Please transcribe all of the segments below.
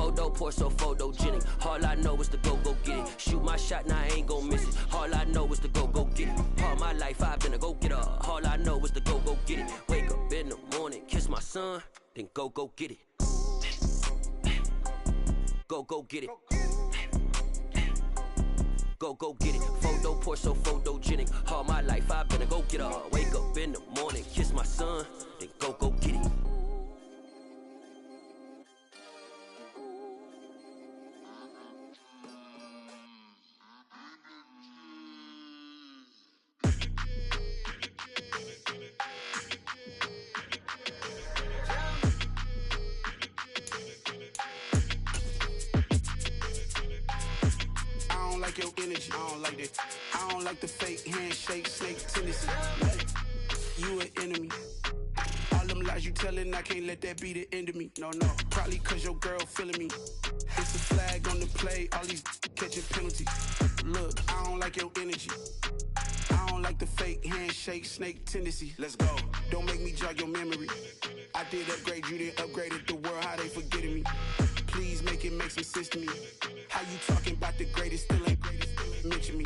Photo poor, so photogenic. All I know is to go get it. Shoot my shot, now I ain't gon' miss it. All I know is to go get it. All my life I've been a go-getter. All I know is to go get it. Wake up in the morning, kiss my son, then go get it. Go get it. Go get it. Photo poor, so photogenic. All my life I've been a go-getter. Wake up in the morning, kiss my son, then go get it. I don't like your energy, I don't like that. I don't like the fake handshake, snake tendency. You an enemy. All them lies you telling, I can't let that be the end of me. No, probably cause your girl feeling me. It's a flag on the play, all these catching penalties. Look, I don't like your energy. I don't like the fake handshake, snake tendency. Let's go. Don't make me jog your memory. I did upgrade, you didn't upgrade it. The world, how they forgetting me. Please make it make some sense to me. How you talking about the greatest, still ain't greatest, mention me.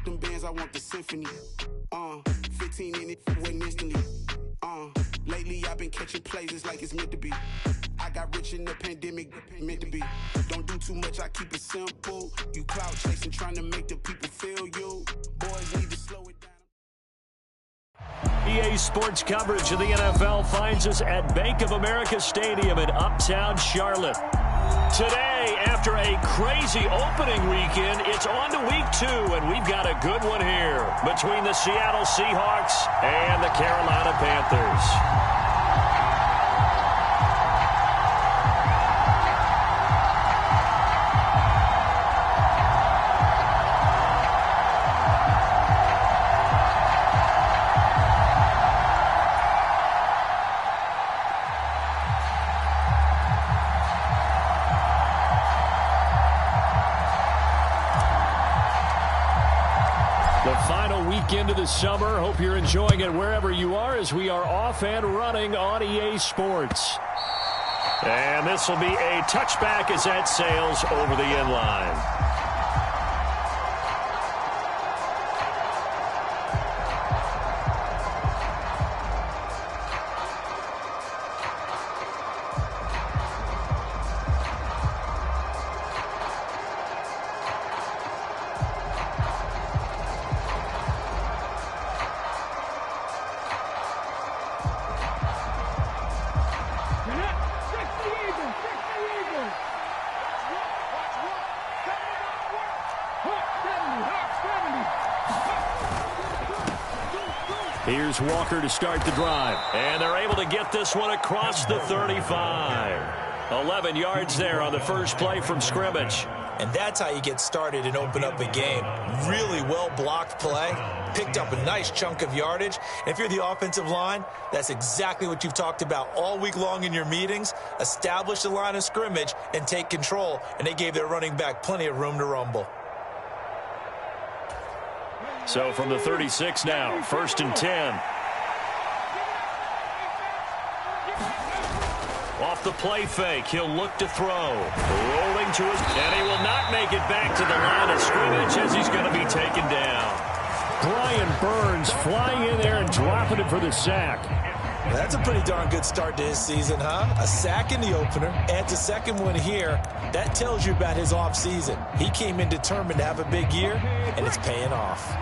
Them bands, I want the symphony. 15 in it, went instantly. Lately I've been catching plays, it's like it's meant to be. I got rich in the pandemic, meant to be. Don't do too much, I keep it simple. You clout chasing, trying to make the people feel you. Boys need to slow it down. EA Sports coverage of the NFL finds us at Bank of America Stadium in Uptown Charlotte. Today, after a crazy opening weekend, it's on to week 2, and we've got a good one here between the Seattle Seahawks and the Carolina Panthers. Into the summer. Hope you're enjoying it wherever you are as we are off and running on EA Sports. And this will be a touchback as that sails over the end line. Here's Walker to start the drive. And they're able to get this one across the 35. 11 yards there on the first play from scrimmage. And that's how you get started and open up a game. Really well-blocked play. Picked up a nice chunk of yardage. And if you're the offensive line, that's exactly what you've talked about all week long in your meetings. Establish the line of scrimmage and take control. And they gave their running back plenty of room to rumble. So from the 36 now, 1st and 10. Off the play fake, he'll look to throw. Rolling to his, and he will not make it back to the line of scrimmage as he's going to be taken down. Brian Burns flying in there and dropping it for the sack. That's a pretty darn good start to his season, huh? A sack in the opener, adds a second one here. That tells you about his offseason. He came in determined to have a big year, and it's paying off.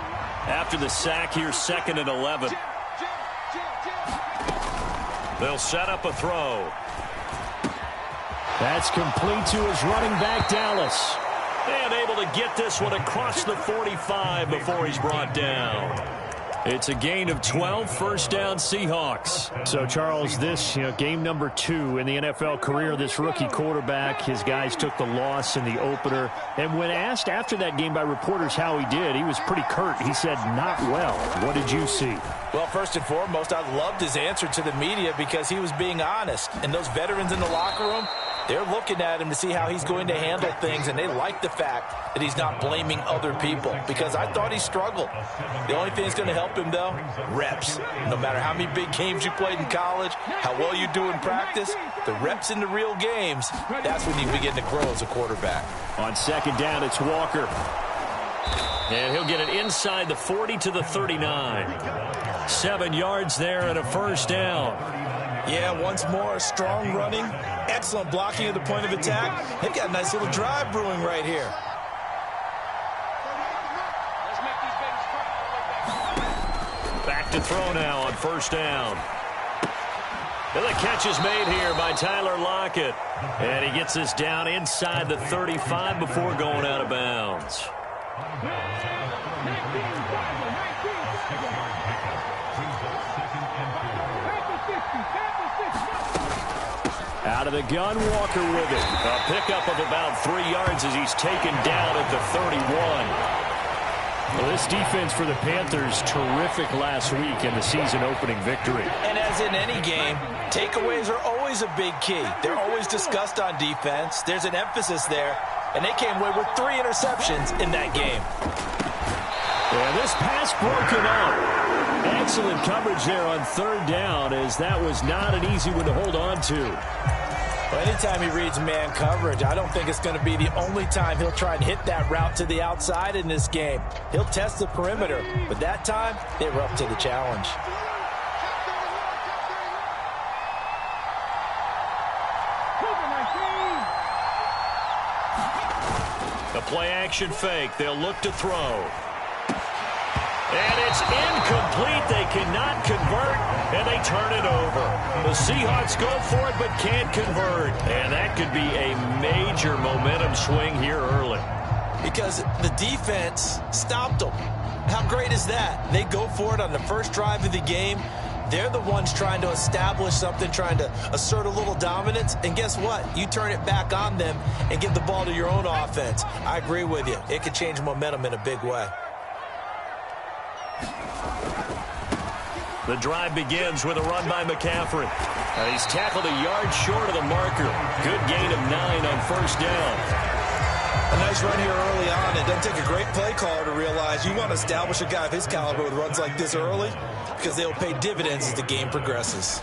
After the sack, here's 2nd and 11. They'll set up a throw. That's complete to his running back, Dallas. And able to get this one across the 45 before he's brought down. It's a gain of 12, first down Seahawks. So, Charles, this, game number 2 in the NFL career, this rookie quarterback, his guys took the loss in the opener. And when asked after that game by reporters how he did, he was pretty curt. He said, not well. What did you see? Well, first and foremost, I loved his answer to the media because he was being honest. And those veterans in the locker room, They're looking at him to see how he's going to handle things, and they like the fact that he's not blaming other people, because I thought he struggled. The only thing that's going to help him, though, reps. No matter how many big games you played in college, how well you do in practice, the reps in the real games, that's when you begin to grow as a quarterback. On second down, it's Walker. And he'll get it inside the 40 to the 39. 7 yards there and a first down. Yeah, once more, strong running, excellent blocking at the point of attack. They've got a nice little drive brewing right here. Back to throw now on first down. And the catch is made here by Tyler Lockett. And he gets this down inside the 35 before going out of bounds. Out of the gun, Walker with it. A pickup of about 3 yards as he's taken down at the 31. Well, this defense for the Panthers, terrific last week in the season-opening victory. And as in any game, takeaways are always a big key. They're always discussed on defense. There's an emphasis there, and they came away with 3 interceptions in that game. Yeah, this pass broken up. Excellent coverage there on third down, as that was not an easy one to hold on to. Well, anytime he reads man coverage, I don't think it's going to be the only time he'll try and hit that route to the outside in this game. He'll test the perimeter, but that time, they were up to the challenge. The play-action fake. They'll look to throw. And it's incomplete. They cannot convert, and they turn it over. The Seahawks go for it but can't convert. And that could be a major momentum swing here early. Because the defense stopped them. How great is that? They go for it on the first drive of the game. They're the ones trying to establish something, trying to assert a little dominance. And guess what? You turn it back on them and give the ball to your own offense. I agree with you. It could change momentum in a big way. The drive begins with a run by McCaffrey. And he's tackled a yard short of the marker. Good gain of 9 on first down. A nice run here early on. It doesn't take a great play caller to realize you want to establish a guy of his caliber with runs like this early, because they'll pay dividends as the game progresses.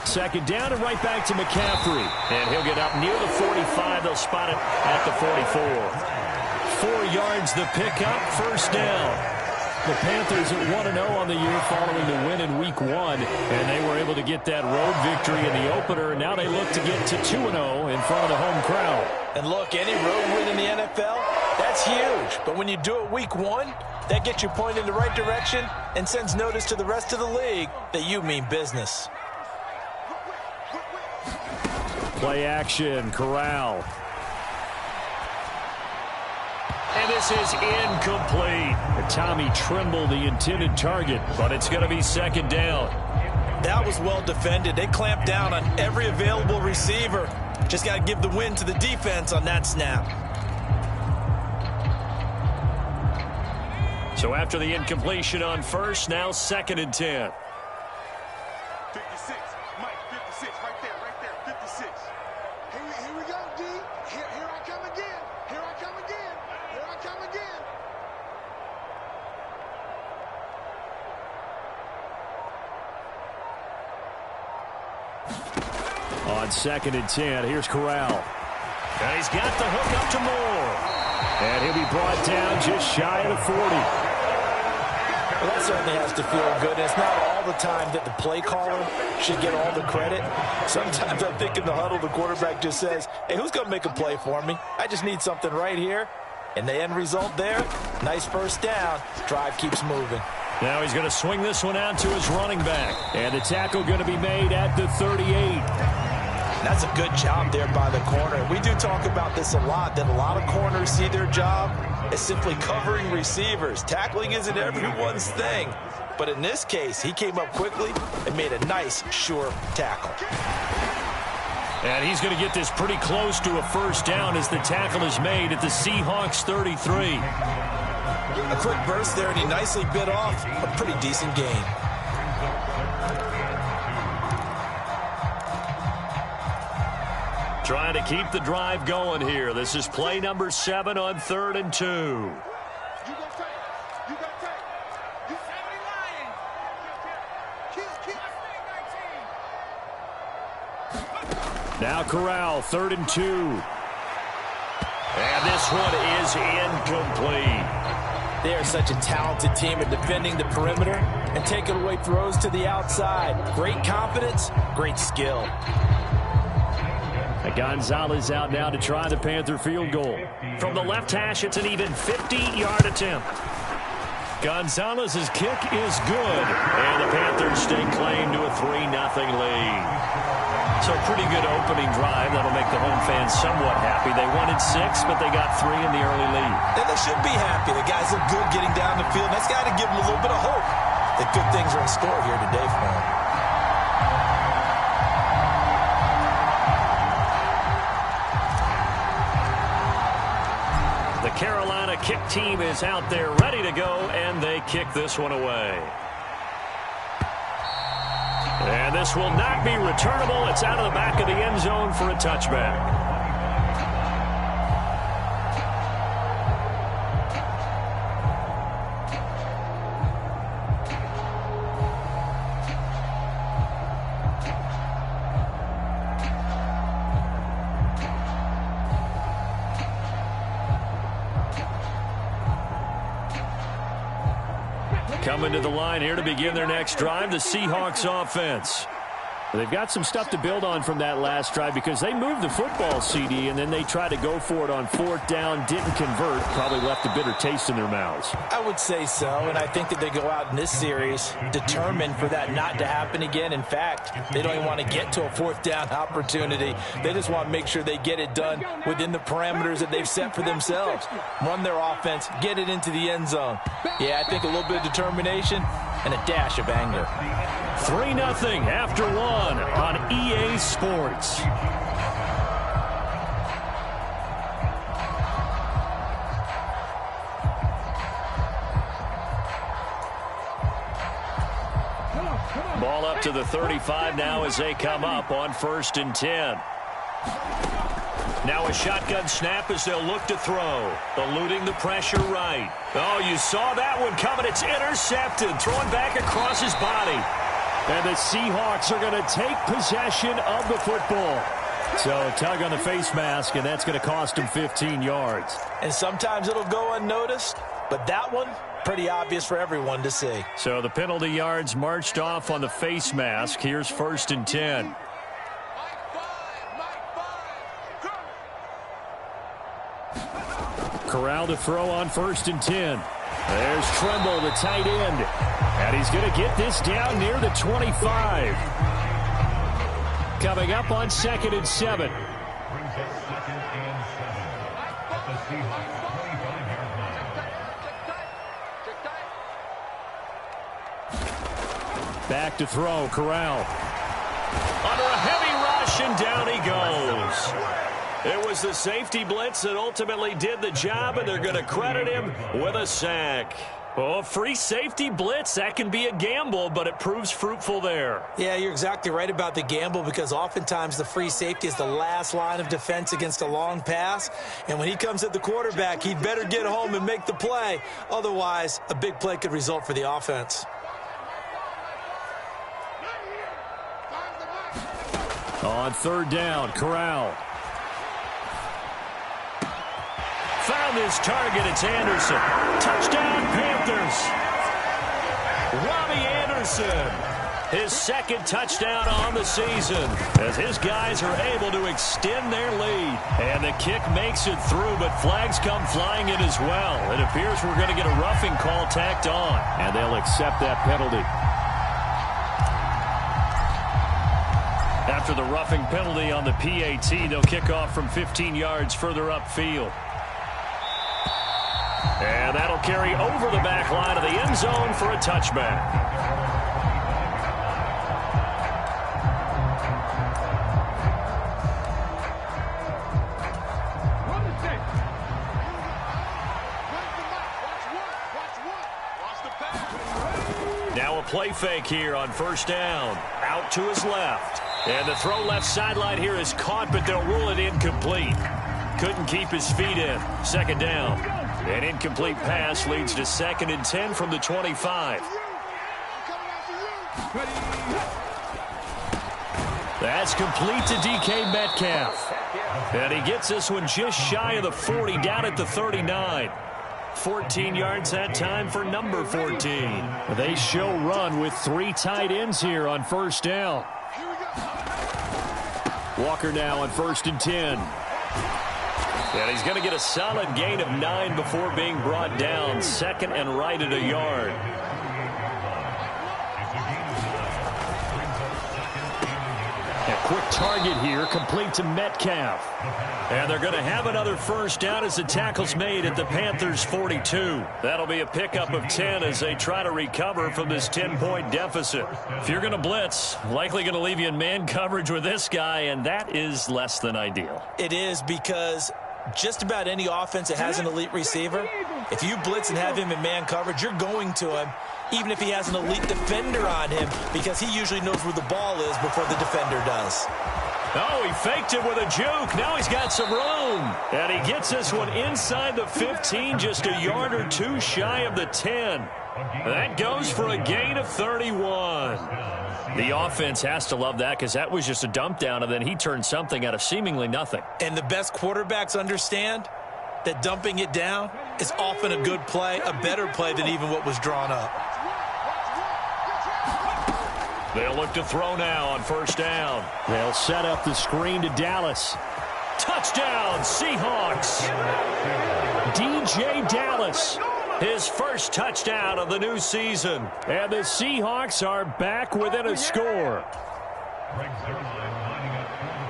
Second down and right back to McCaffrey. And he'll get up near the 45. They'll spot it at the 44. 4 yards the pickup, first down. The Panthers at 1-0 on the year following the win in Week 1, and they were able to get that road victory in the opener, and now they look to get to 2-0 in front of the home crowd. And look, any road win in the NFL, that's huge. But when you do it Week 1, that gets you pointed in the right direction and sends notice to the rest of the league that you mean business. Play action, Corral. And this is incomplete. Tommy Tremble, the intended target, but it's going to be second down. That was well defended. They clamped down on every available receiver. Just got to give the win to the defense on that snap. So after the incompletion on first, now second and 10. 56, Mike, 56, right there, 56. Here we go, D. Here I come again. Here I come again. Here I come again. On second and 10, here's Corral. And he's got the hook up to Moore. And he'll be brought down just shy of the 40. Well, that certainly has to feel good. It's not all the time that the play caller should get all the credit. Sometimes I think in the huddle, the quarterback just says, hey, who's going to make a play for me? I just need something right here. And the end result there, nice first down. Drive keeps moving. Now he's going to swing this one out to his running back. And the tackle going to be made at the 38. That's a good job there by the corner. We do talk about this a lot, that a lot of corners see their job as simply covering receivers. Tackling isn't everyone's thing. But in this case, he came up quickly and made a nice, sure tackle. And he's going to get this pretty close to a first down as the tackle is made at the Seahawks 33. A quick burst there, and he nicely bit off a pretty decent gain. Trying to keep the drive going here. This is play number 7 on 3rd and 2. Now Corral, 3rd and 2. And this one is incomplete. They are such a talented team at defending the perimeter and taking away throws to the outside. Great confidence, great skill. Gonzalez out now to try the Panther field goal. From the left hash, it's an even 50-yard attempt. Gonzalez's kick is good, and the Panthers stake claim to a 3-0 lead. So pretty good opening drive. That'll make the home fans somewhat happy. They wanted 6, but they got 3 in the early lead. And they should be happy. The guys look good getting down the field. That's got to give them a little bit of hope that good things are in store here today for them. The Carolina kick team is out there ready to go, and they kick this one away. And this will not be returnable. It's out of the back of the end zone for a touchback. Coming to the line here to begin their next drive, the Seahawks offense. They've got some stuff to build on from that last drive because they moved the football, CD, and then they tried to go for it on 4th down, didn't convert, probably left a bitter taste in their mouths. I would say so, and I think that they go out in this series determined for that not to happen again. In fact, they don't even want to get to a 4th down opportunity. They just want to make sure they get it done within the parameters that they've set for themselves. Run their offense, get it into the end zone. Yeah, I think a little bit of determination and a dash of anger. 3-0 after 1 on EA Sports. Ball up to the 35 now as they come up on 1st and 10. Now a shotgun snap as they'll look to throw. Eluding the pressure right. Oh, you saw that one coming. It's intercepted. Throwing back across his body. And the Seahawks are going to take possession of the football. So tug on the face mask, and that's going to cost him 15 yards. And sometimes it'll go unnoticed, but that one, pretty obvious for everyone to see. So the penalty yards marched off on the face mask. Here's 1st and 10. Corral to throw on 1st and 10. There's Tremble, the tight end. And he's going to get this down near the 25. Coming up on 2nd and 7. Back to throw, Corral. Under a heavy rush, and down he goes. It was the safety blitz that ultimately did the job, and they're going to credit him with a sack. Oh, free safety blitz, that can be a gamble, but it proves fruitful there. Yeah, you're exactly right about the gamble because oftentimes the free safety is the last line of defense against a long pass. And when he comes at the quarterback, he'd better get home and make the play. Otherwise, a big play could result for the offense. On 3rd down, Corral. Found his target. It's Anderson. Touchdown, Panthers. Robbie Anderson. His 2nd touchdown on the season as his guys are able to extend their lead. And the kick makes it through, but flags come flying in as well. It appears we're going to get a roughing call tacked on. And they'll accept that penalty. After the roughing penalty on the PAT, they'll kick off from 15 yards further upfield. And that'll carry over the back line of the end zone for a touchback. Now a play fake here on 1st down. Out to his left. And the throw left sideline here is caught, but they'll rule it incomplete. Couldn't keep his feet in. Second down. An incomplete pass leads to 2nd and 10 from the 25. That's complete to DK Metcalf. And he gets this one just shy of the 40, down at the 39. 14 yards that time for number 14. They show run with 3 tight ends here on first down. Walker now on 1st and 10. And he's going to get a solid gain of 9 before being brought down. 2nd and right at a yard. A quick target here, complete to Metcalf. And they're going to have another first down as the tackle's made at the Panthers' 42. That'll be a pickup of 10 as they try to recover from this 10-point deficit. If you're going to blitz, likely going to leave you in man coverage with this guy, and that is less than ideal. It is, because just about any offense that has an elite receiver, if you blitz and have him in man coverage, you're going to him, even if he has an elite defender on him, because he usually knows where the ball is before the defender does. Oh, he faked it with a juke. Now he's got some room. And he gets this one inside the 15, just a yard or 2 shy of the 10. That goes for a gain of 31. The offense has to love that, because that was just a dump down, and then he turned something out of seemingly nothing. And the best quarterbacks understand that dumping it down is often a good play, a better play than even what was drawn up. They'll look to throw now on first down. They'll set up the screen to Dallas. Touchdown, Seahawks. DJ Dallas. His first touchdown of the new season. And the Seahawks are back within a score.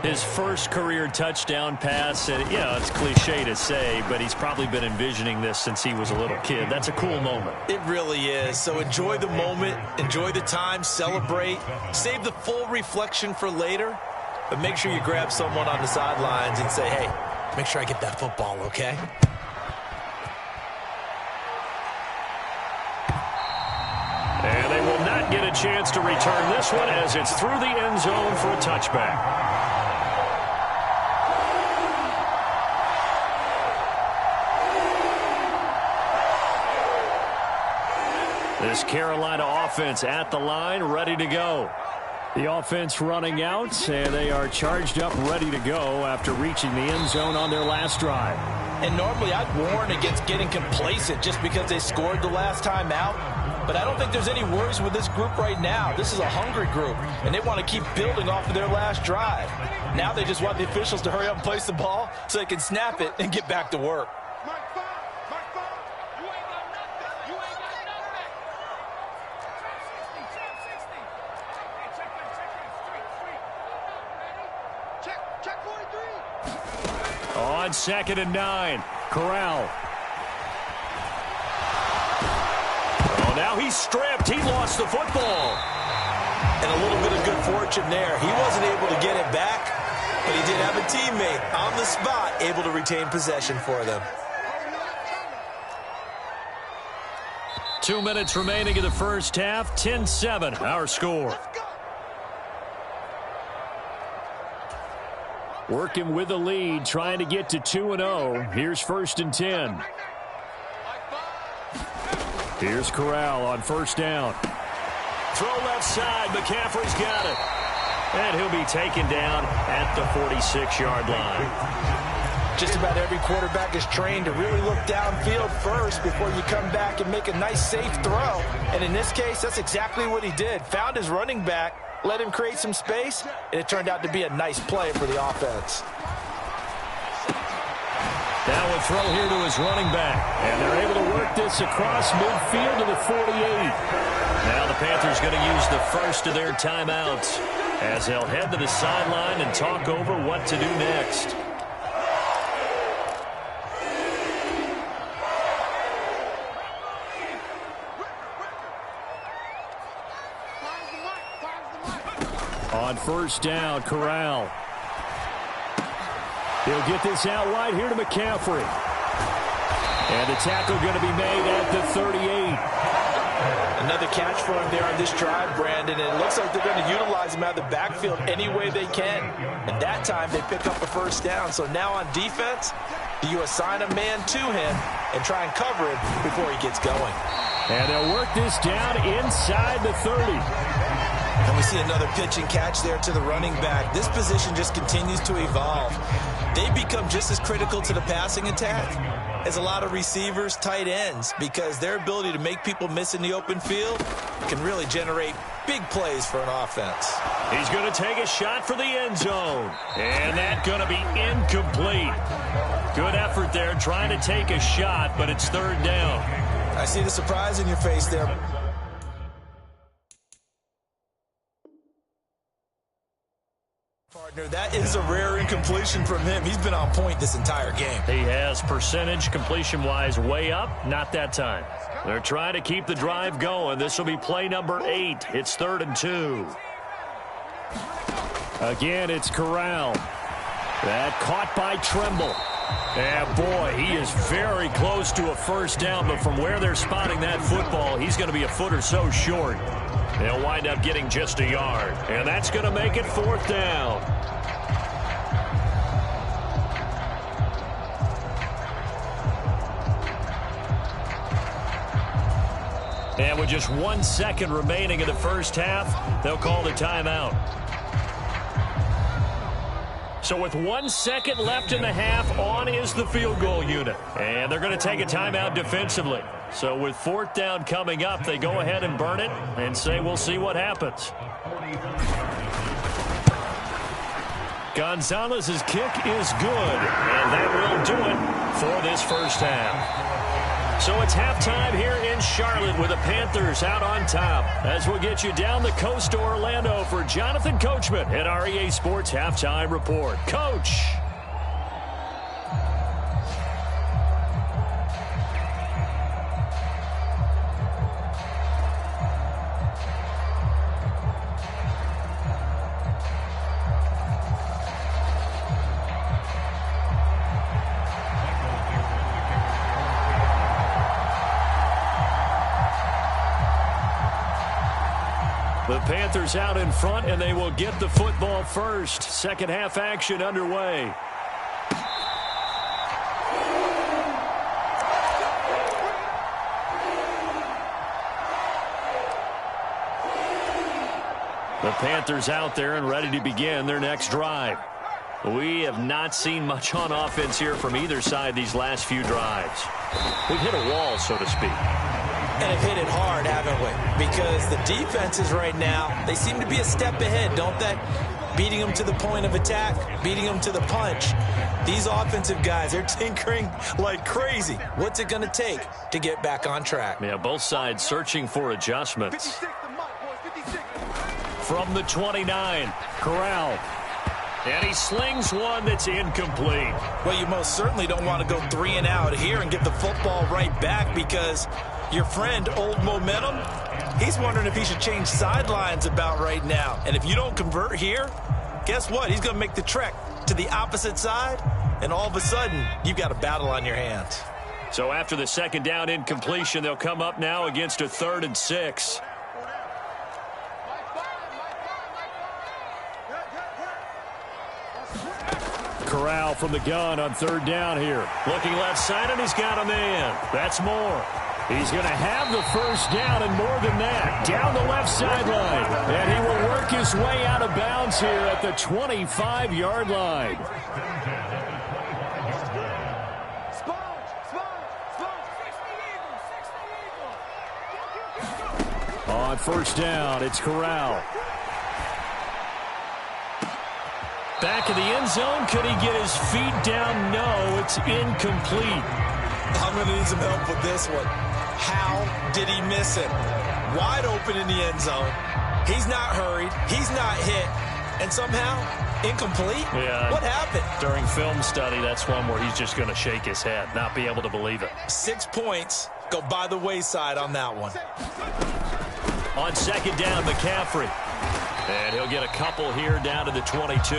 His first career touchdown pass, and it's cliche to say, but he's probably been envisioning this since he was a little kid. That's a cool moment. It really is. So enjoy the moment, enjoy the time, celebrate, save the full reflection for later, but make sure you grab someone on the sidelines and say, hey, make sure I get that football, okay? And they will not get a chance to return this one as it's through the end zone for a touchback. This Carolina offense at the line, ready to go. The offense running out, and they are charged up, ready to go after reaching the end zone on their last drive. And normally I'd warn against getting complacent just because they scored the last time out. But I don't think there's any worries with this group right now. This is a hungry group, and they want to keep building off of their last drive. Now they just want the officials to hurry up and place the ball so they can snap it and get back to work. On 2nd and 9, Corral. Oh, now he's stripped. He lost the football. And a little bit of good fortune there. He wasn't able to get it back, but he did have a teammate on the spot able to retain possession for them. 2 minutes remaining in the first half. 10-7, our score. Working with the lead, trying to get to 2-0. Here's 1st and 10. Here's Corral on first down. Throw left side. McCaffrey's got it. And he'll be taken down at the 46-yard line. Just about every quarterback is trained to really look downfield first before you come back and make a nice, safe throw. And in this case, that's exactly what he did. Found his running back, let him create some space, and it turned out to be a nice play for the offense. Now a throw here to his running back. And they're able to work this across midfield to the 48. Now the Panthers going to use the first of their timeouts as they'll head to the sideline and talk over what to do next. On first down, Corral. He'll get this out wide here to McCaffrey. And the tackle going to be made at the 38. Another catch for him there on this drive, Brandon. And it looks like they're going to utilize him out of the backfield any way they can. And that time they pick up a first down. So now on defense, do you assign a man to him and try and cover him before he gets going? And they'll work this down inside the 30. And we see another pitch and catch there to the running back. This position just continues to evolve. They become just as critical to the passing attack as a lot of receivers, tight ends, because their ability to make people miss in the open field can really generate big plays for an offense. He's going to take a shot for the end zone. And that's going to be incomplete. Good effort there trying to take a shot, but it's third down. I see the surprise in your face there. Partner, that is a rare incompletion from him. He's been on point this entire game. He has percentage completion-wise way up. Not that time. They're trying to keep the drive going. This will be play number 8. It's 3rd and 2. Again, it's Corral. That caught by Tremble. And boy, he is very close to a first down, but from where they're spotting that football, he's going to be a foot or so short. They'll wind up getting just a yard, and that's going to make it 4th down. And with just 1 second remaining in the first half, they'll call the timeout. So with 1 second left in the half, on is the field goal unit. And they're going to take a timeout defensively. So with 4th down coming up, they go ahead and burn it and say we'll see what happens. Gonzalez's kick is good, and that will do it for this first half. So it's halftime here in Charlotte with the Panthers out on top. As we'll get you down the coast to Orlando for Jonathan Coachman at our EA Sports Halftime Report. Coach. The Panthers out in front, and they will get the football first. Second half action underway. The Panthers out there and ready to begin their next drive. We have not seen much on offense here from either side these last few drives. We've hit a wall, so to speak. And have hit it hard, haven't we? Because the defenses right now, they seem to be a step ahead, don't they? Beating them to the point of attack, beating them to the punch. These offensive guys, they're tinkering like crazy. What's it going to take to get back on track? Yeah, both sides searching for adjustments. From the 29, Corral. And he slings one that's incomplete. Well, you most certainly don't want to go 3 and out here and get the football right back, because your friend, Old Momentum, he's wondering if he should change sidelines about right now. And if you don't convert here, guess what? He's going to make the trek to the opposite side, and all of a sudden, you've got a battle on your hands. So after the second down incompletion, they'll come up now against a 3rd and 6. Corral from the gun on 3rd down here. Looking left side, and he's got a man. That's more. He's going to have the first down and more than that. Down the left sideline. And he will work his way out of bounds here at the 25-yard line. On 1st down, it's Corral. Back of the end zone. Could he get his feet down? No, it's incomplete. I'm going to need some help with this one. How did he miss it? Wide open in the end zone. He's not hurried. He's not hit. And somehow, incomplete? Yeah. What happened? During film study, that's one where he's just going to shake his head, not be able to believe it. 6 points go by the wayside on that one. On 2nd down, McCaffrey. And he'll get a couple here down to the 22.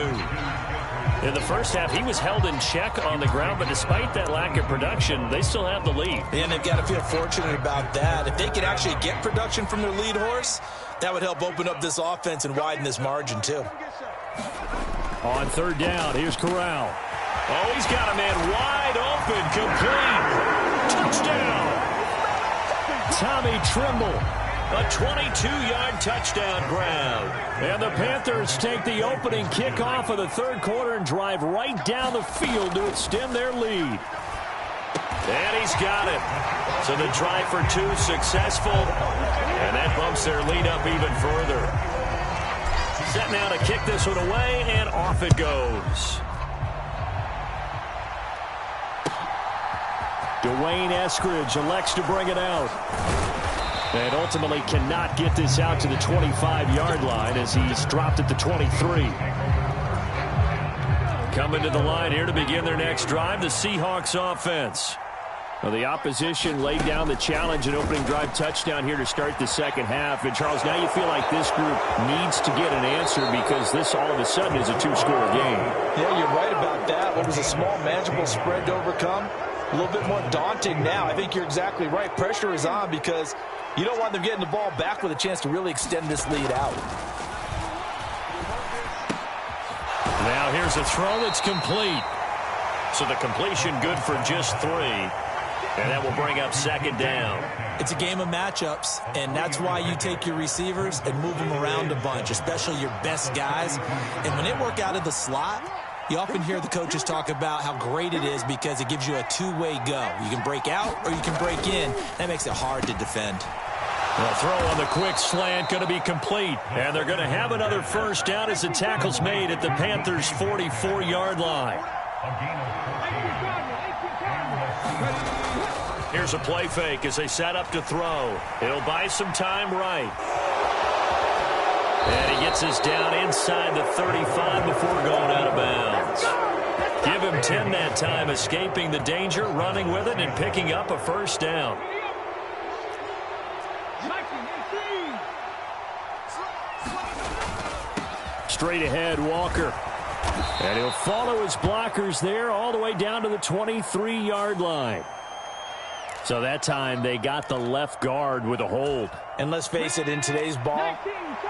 In the first half, he was held in check on the ground, but despite that lack of production, they still have the lead. And they've got to feel fortunate about that. If they could actually get production from their lead horse, that would help open up this offense and widen this margin, too. On third down, here's Corral. Oh, he's got a man wide open, complete. Touchdown. Tommy Trimble. A 22-yard touchdown grab. And the Panthers take the opening kickoff of the third quarter and drive right down the field to extend their lead. And he's got it. So the try for two successful. And that bumps their lead up even further. Set now to kick this one away, and off it goes. Dwayne Eskridge elects to bring it out. And ultimately cannot get this out to the 25-yard line as he's dropped at the 23. Coming to the line here to begin their next drive, the Seahawks offense. Well, the opposition laid down the challenge and opening drive touchdown here to start the second half. And, Charles, now you feel like this group needs to get an answer because this all of a sudden is a two-score game. Yeah, you're right about that. What was a small, manageable spread to overcome? A little bit more daunting now. I think you're exactly right. Pressure is on because you don't want them getting the ball back with a chance to really extend this lead out. Now here's a throw that's complete. So the completion good for just 3. And that will bring up second down. It's a game of matchups, and that's why you take your receivers and move them around a bunch, especially your best guys. And when they work out of the slot, you often hear the coaches talk about how great it is because it gives you a two-way go. You can break out or you can break in. That makes it hard to defend. The throw on the quick slant going to be complete. And they're going to have another first down as the tackle's made at the Panthers' 44-yard line. Here's a play fake as they set up to throw. It'll buy some time right. And he gets us down inside the 35 before going out of bounds. Give him 10 that time, escaping the danger, running with it, and picking up a first down. Straight ahead, Walker. And he'll follow his blockers there all the way down to the 23-yard line. So that time they got the left guard with a hold. And let's face it, in today's ball,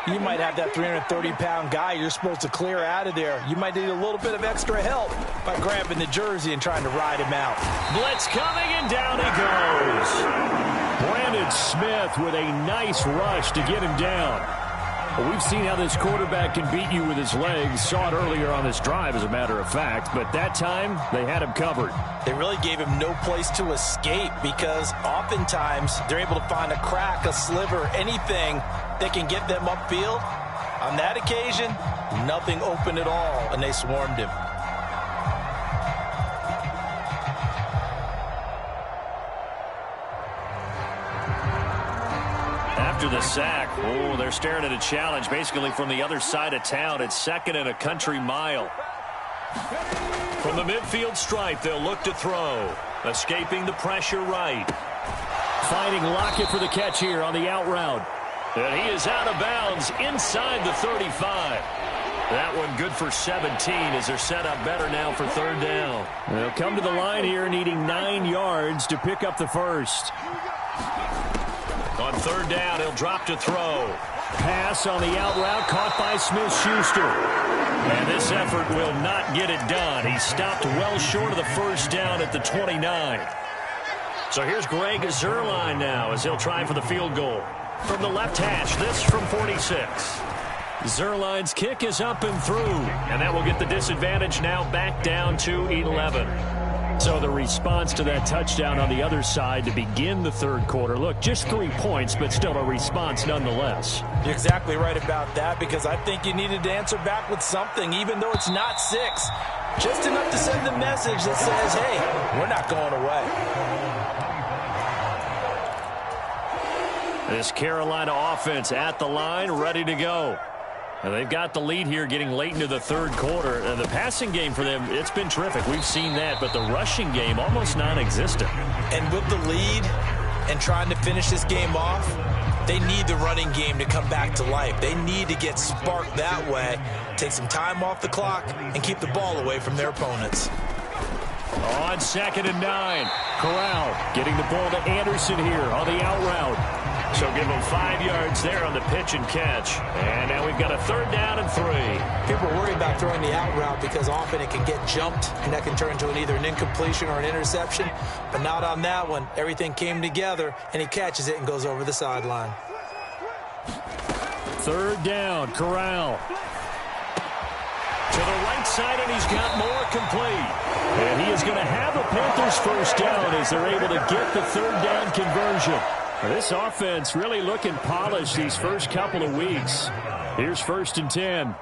you might have that 330-pound guy you're supposed to clear out of there. You might need a little bit of extra help by grabbing the jersey and trying to ride him out. Blitz coming, and down he goes. Brandon Smith with a nice rush to get him down. Well, we've seen how this quarterback can beat you with his legs. Saw it earlier on this drive, as a matter of fact. But that time, they had him covered. They really gave him no place to escape because oftentimes they're able to find a crack, a sliver, anything that can get them upfield. On that occasion, nothing open at all, and they swarmed him. After the sack, oh, they're staring at a challenge basically from the other side of town. It's second and a country mile. From the midfield stripe, they'll look to throw. Escaping the pressure right. Finding Lockett for the catch here on the out route. And he is out of bounds inside the 35. That one good for 17 as they're set up better now for third down. They'll come to the line here needing 9 yards to pick up the first. On third down, he'll drop to throw. Pass on the out route caught by Smith-Schuster. And this effort will not get it done. He stopped well short of the first down at the 29. So here's Greg Zuerlein now as he'll try for the field goal. From the left hash, this from 46. Zuerlein's kick is up and through. And that will get the disadvantage now back down to 11. So the response to that touchdown on the other side to begin the third quarter. Look, just 3 points, but still a response nonetheless. You're exactly right about that because I think you needed to answer back with something, even though it's not 6. Just enough to send the message that says, hey, we're not going away. This Carolina offense at the line, ready to go. And they've got the lead here getting late into the third quarter. And the passing game for them, it's been terrific. We've seen that, but the rushing game almost non-existent. And with the lead and trying to finish this game off, They need the running game to come back to life. They need to get sparked that way, take some time off the clock, and keep the ball away from their opponents. On 2nd and 9, Corral getting the ball to Anderson here on the out route. So give him 5 yards there on the pitch and catch. And now we've got a 3rd down and 3. People worry about throwing the out route because often it can get jumped, and that can turn into either an incompletion or an interception. But not on that one. Everything came together, and he catches it and goes over the sideline. 3rd down, Corral. To the right side, and he's got more complete. And he is going to have a Panthers 1st down as they're able to get the 3rd down conversion. This offense really looking polished these first couple of weeks. Here's 1st and 10.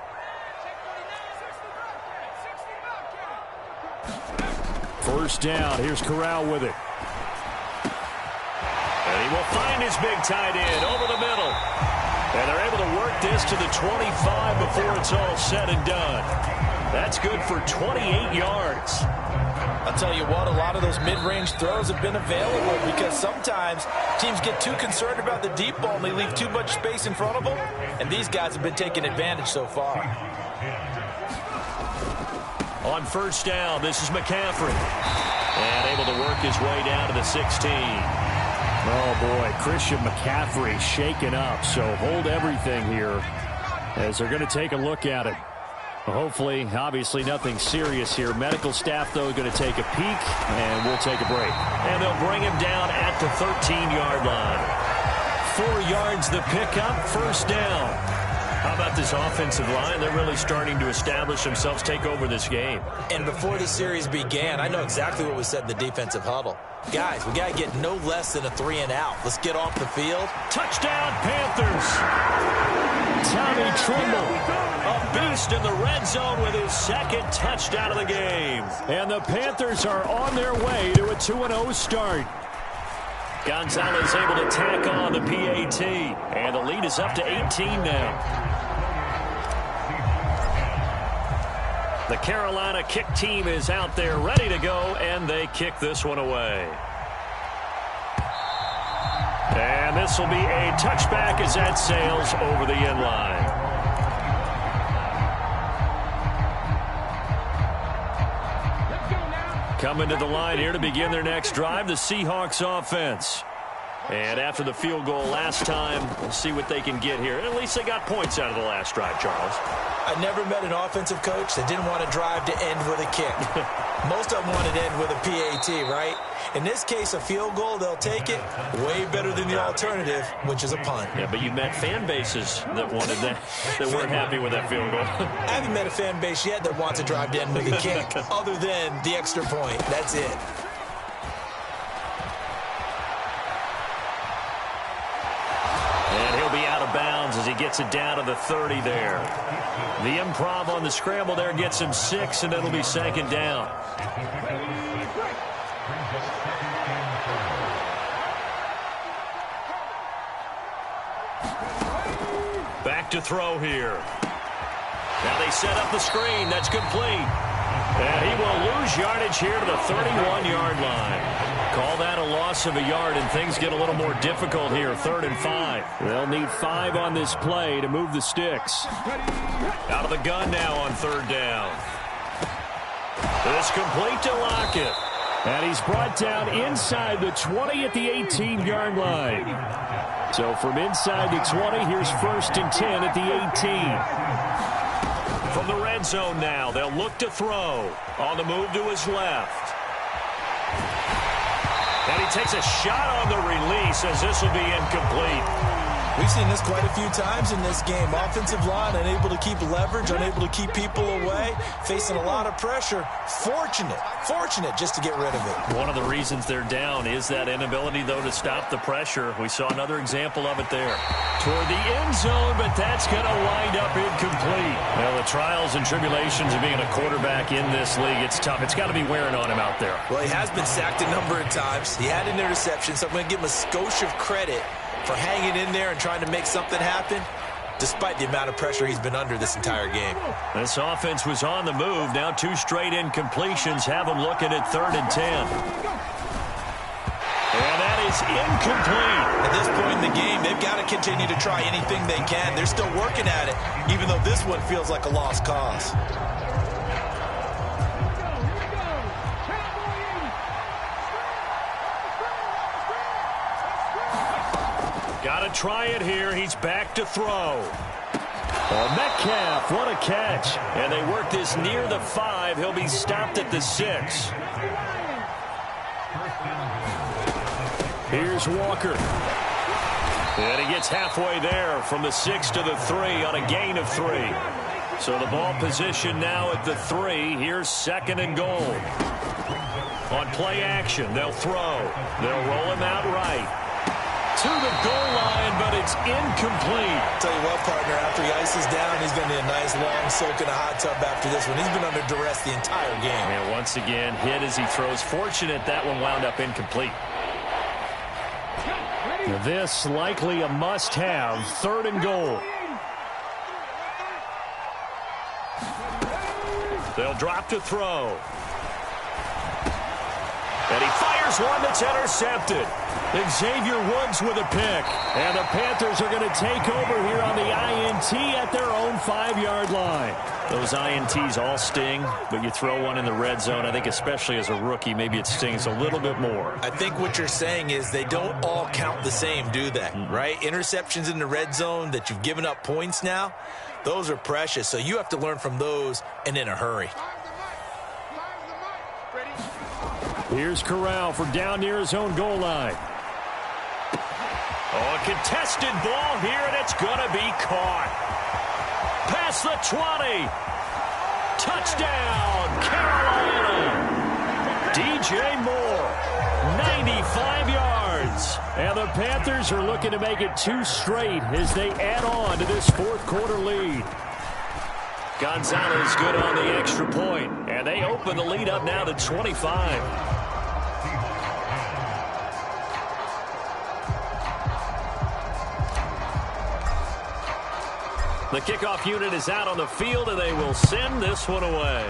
First down. Here's Corral with it. And he will find his big tight end over the middle. And they're able to work this to the 25 before it's all said and done. That's good for 28 yards. I'll tell you what, a lot of those mid-range throws have been available because sometimes teams get too concerned about the deep ball and they leave too much space in front of them, and these guys have been taking advantage so far. On 1st down, this is McCaffrey. And able to work his way down to the 16. Oh, boy, Christian McCaffrey shaken up, so hold everything here as they're going to take a look at it. Hopefully, obviously, nothing serious here. Medical staff, though, going to take a peek, and we'll take a break. And they'll bring him down at the 13-yard line. 4 yards the pickup, 1st down. How about this offensive line? They're really starting to establish themselves, take over this game. And before the series began, I know exactly what was said in the defensive huddle. Guys, we got to get no less than a 3 and out. Let's get off the field. Touchdown, Panthers. Tommy Tremble, a beast in the red zone with his 2nd touchdown of the game. And the Panthers are on their way to a 2-0 start. Gonzalez able to tack on the PAT. And the lead is up to 18 now. The Carolina kick team is out there ready to go, and they kick this one away. And this will be a touchback as that sails over the end line. Coming to the line here to begin their next drive, the Seahawks offense. And after the field goal last time, we'll see what they can get here. At least they got points out of the last drive, Charles. I never met an offensive coach that didn't want to drive to end with a kick. Most of them wanted to end with a PAT, right? In this case, a field goal, they'll take it. Way better than the alternative, which is a punt. Yeah, but you met fan bases that wanted that, that weren't happy with that field goal. I haven't met a fan base yet that wants to drive to end with a kick, other than the extra point. That's it. And he'll be out of bounds as he gets it down to the 30 there. The improv on the scramble there gets him 6, and it'll be 2nd down. Back to throw here. Now they set up the screen. That's complete. And he will lose yardage here to the 31-yard line. Call that a loss of a yard, and things get a little more difficult here. 3rd and 5. They'll need 5 on this play to move the sticks. Out of the gun now on 3rd down. This complete to Lockett. And he's brought down inside the 20 at the 18-yard line. So from inside the 20, here's 1st and 10 at the 18. From the red zone now, they'll look to throw. On the move to his left. And he takes a shot on the release as this will be incomplete. We've seen this quite a few times in this game. Offensive line unable to keep leverage, unable to keep people away, facing a lot of pressure. Fortunate just to get rid of it. One of the reasons they're down is that inability, though, to stop the pressure. We saw another example of it there. Toward the end zone, but that's going to wind up incomplete. Well, the trials and tribulations of being a quarterback in this league, it's tough. It's got to be wearing on him out there. Well, he has been sacked a number of times. He had an interception, so I'm going to give him a skosh of credit for hanging in there and trying to make something happen, despite the amount of pressure he's been under this entire game. This offense was on the move. Now 2 straight incompletions have them looking at 3rd and 10. And that is is incomplete. At this point in the game, they've got to continue to try anything they can. They're still working at it, even though this one feels like a lost cause. Got to try it here. He's back to throw. Metcalf, what a catch. And they work this near the 5. He'll be stopped at the 6. Here's Walker. And he gets halfway there from the 6 to the 3 on a gain of 3. So the ball position now at the 3. Here's 2nd and goal. On play action, they'll throw. They'll roll him out right. To the goal line, but it's incomplete. Tell you what, partner, after he ices down, he's going to need a nice long soak in a hot tub after this one. He's been under duress the entire game. And once again, hit as he throws. Fortunate that one wound up incomplete. This likely a must-have. 3rd and goal. They'll drop to throw. And he fires one that's intercepted. Xavier Woods with a pick. And the Panthers are going to take over here on the INT at their own 5-yard line. Those INTs all sting, but you throw one in the red zone, I think especially as a rookie, maybe it stings a little bit more. I think what you're saying is they don't all count the same, do they? Right? Interceptions in the red zone that you've given up points now, those are precious. So you have to learn from those and in a hurry. Here's Corral for down near his own goal line. Oh, a contested ball here, and it's going to be caught. Past the 20. Touchdown, Carolina. DJ Moore, 95 yards. And the Panthers are looking to make it 2 straight as they add on to this 4th quarter lead. Gonzalez good on the extra point, and they open the lead up now to 25. The kickoff unit is out on the field, and they will send this one away.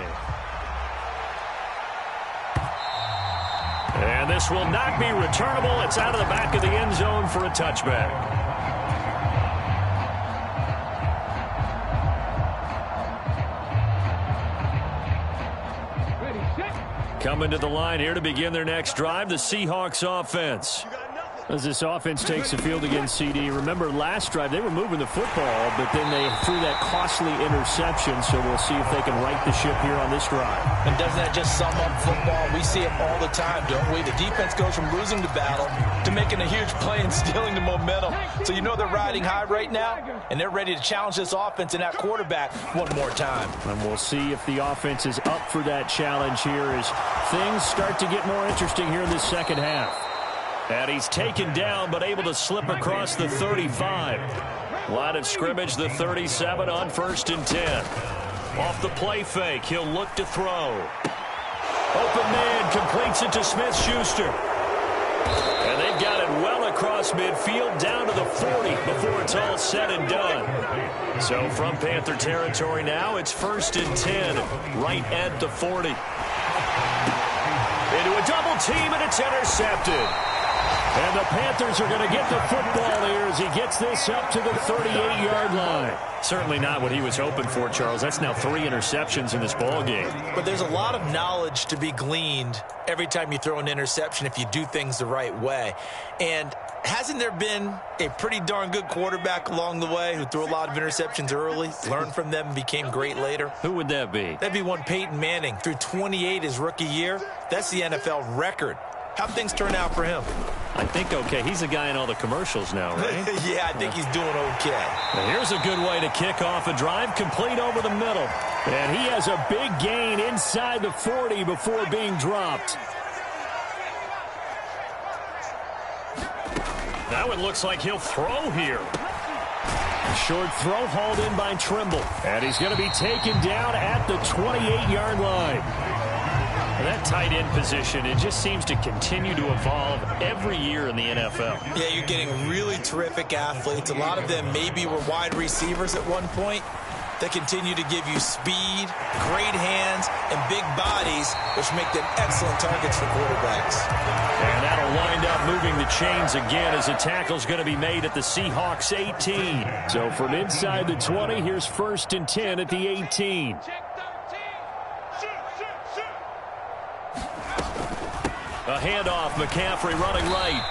And this will not be returnable. It's out of the back of the end zone for a touchback. Coming to the line here to begin their next drive, the Seahawks offense. As this offense takes the field against CD, remember last drive they were moving the football, but then they threw that costly interception, so we'll see if they can right the ship here on this drive. And doesn't that just sum up football? We see it all the time, don't we? The defense goes from losing the battle to making a huge play and stealing the momentum. So you know they're riding high right now, and they're ready to challenge this offense and that quarterback one more time. And we'll see if the offense is up for that challenge here as things start to get more interesting here in this second half. And he's taken down, but able to slip across the 35. Line of scrimmage, the 37 on 1st and 10. Off the play fake, he'll look to throw. Open man completes it to Smith-Schuster. And they've got it well across midfield, down to the 40 before it's all said and done. So from Panther territory now, it's 1st and 10, right at the 40. Into a double team, and it's intercepted. And the Panthers are going to get the football here as he gets this up to the 38-yard line. Certainly not what he was hoping for, Charles. That's now 3 interceptions in this ball game. But there's a lot of knowledge to be gleaned every time you throw an interception if you do things the right way. And hasn't there been a pretty darn good quarterback along the way who threw a lot of interceptions early, learned from them, and became great later? Who would that be? That'd be one Peyton Manning. Threw 28 his rookie year. That's the NFL record. How'd things turn out for him? I think okay. He's the guy in all the commercials now, right? Yeah, I think he's doing okay. And here's a good way to kick off a drive, complete over the middle. And he has a big gain inside the 40 before being dropped. Now it looks like he'll throw here. Short throw hauled in by Trimble. And he's going to be taken down at the 28-yard line. That tight end position, it just seems to continue to evolve every year in the NFL. Yeah, you're getting really terrific athletes. A lot of them maybe were wide receivers at one point. They continue to give you speed, great hands, and big bodies, which make them excellent targets for quarterbacks. And that'll wind up moving the chains again as a tackle's going to be made at the Seahawks 18. So from inside the 20, here's 1st and 10 at the 18. A handoff, McCaffrey running right.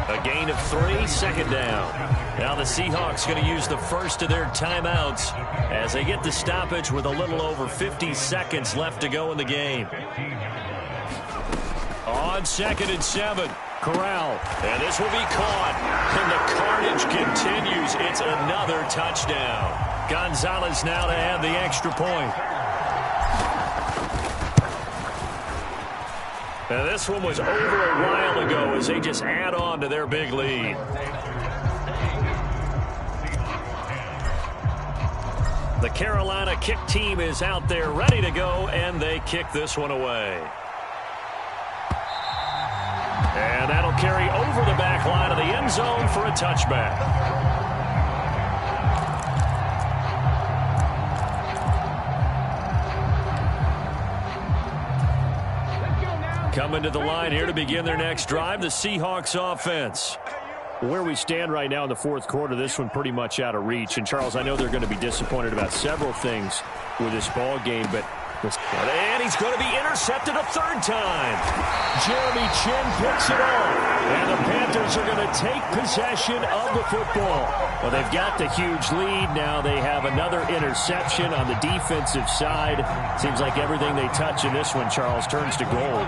A gain of 3, 2nd down. Now the Seahawks going to use the first of their timeouts as they get the stoppage with a little over 50 seconds left to go in the game. On 2nd and 7, Corral. And this will be caught. And the carnage continues. It's another touchdown. Gonzalez now to add the extra point. Now this one was over a while ago as they just add on to their big lead. The Carolina kick team is out there ready to go, and they kick this one away. And that'll carry over the back line of the end zone for a touchback. Coming to the line here to begin their next drive, the Seahawks offense. Where we stand right now in the 4th quarter, this one pretty much out of reach. And, Charles, I know they're going to be disappointed about several things with this ball game, but and he's going to be intercepted a 3rd time. Jeremy Chin picks it off, and the Panthers are going to take possession of the football. Well, they've got the huge lead. Now they have another interception on the defensive side. Seems like everything they touch in this one, Charles, turns to gold.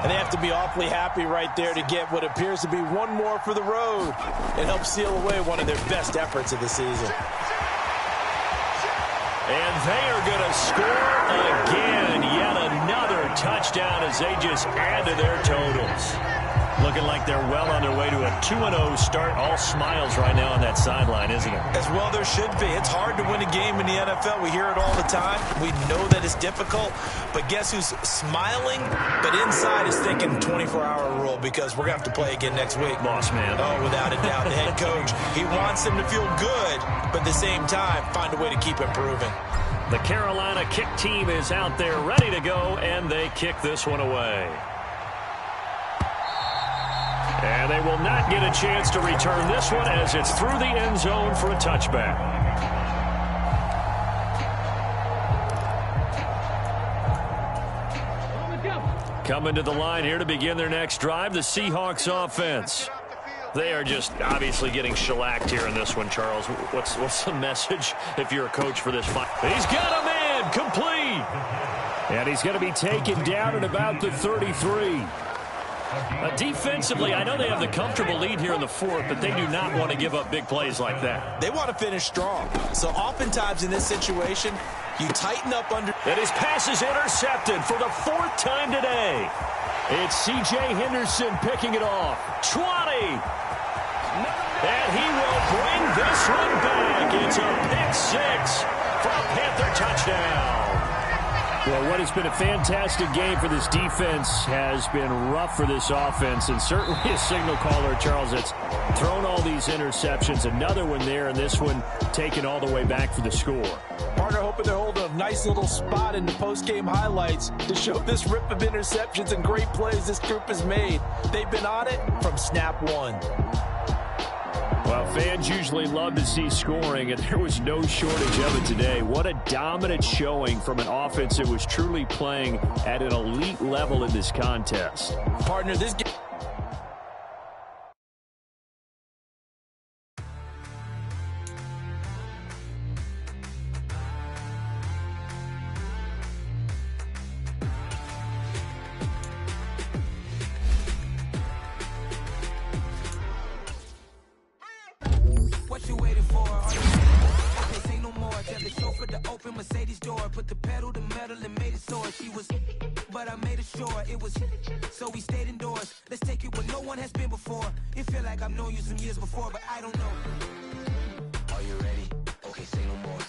And they have to be awfully happy right there to get what appears to be one more for the road and help seal away one of their best efforts of the season. And they are going to score again. Yet another touchdown as they just add to their totals. Looking like they're well on their way to a 2-0 start. All smiles right now on that sideline, isn't it? As well there should be. It's hard to win a game in the NFL. We hear it all the time. We know that it's difficult. But guess who's smiling? But inside is thinking 24-hour rule because we're going to have to play again next week. Boss man. Oh, without a doubt. The head coach, he wants them to feel good, but at the same time, find a way to keep improving. The Carolina kick team is out there ready to go, and they kick this one away. And they will not get a chance to return this one as it's through the end zone for a touchback. Coming to the line here to begin their next drive, the Seahawks offense. They are just obviously getting shellacked here in this one, Charles. What's the message if you're a coach for this fight? He's got a man complete. And he's going to be taken down at about the 33. Defensively, I know they have the comfortable lead here in the 4th, but they do not want to give up big plays like that. They want to finish strong. So oftentimes in this situation, you tighten up under. And his pass is intercepted for the 4th time today. It's C.J. Henderson picking it off. 20. And he will bring this one back. It's a pick 6 for a Panther touchdown. Well, what has been a fantastic game for this defense has been rough for this offense, and certainly a signal caller, Charles, that's thrown all these interceptions. Another one there, and this one taken all the way back for the score. Partner hoping they're holding a nice little spot in the post-game highlights to show this rip of interceptions and great plays this group has made. They've been on it from snap 1. Well, fans usually love to see scoring, and there was no shortage of it today. What a dominant showing from an offense that was truly playing at an elite level in this contest. Partner, this game. What you waiting for? Okay, say no more. Tell the chauffeur to open Mercedes door. Put the pedal to metal and made it soar. She was, but I made it sure it was. So we stayed indoors. Let's take it where no one has been before. It feel like I've known you some years before, but I don't know. Are you ready? Okay, say no more.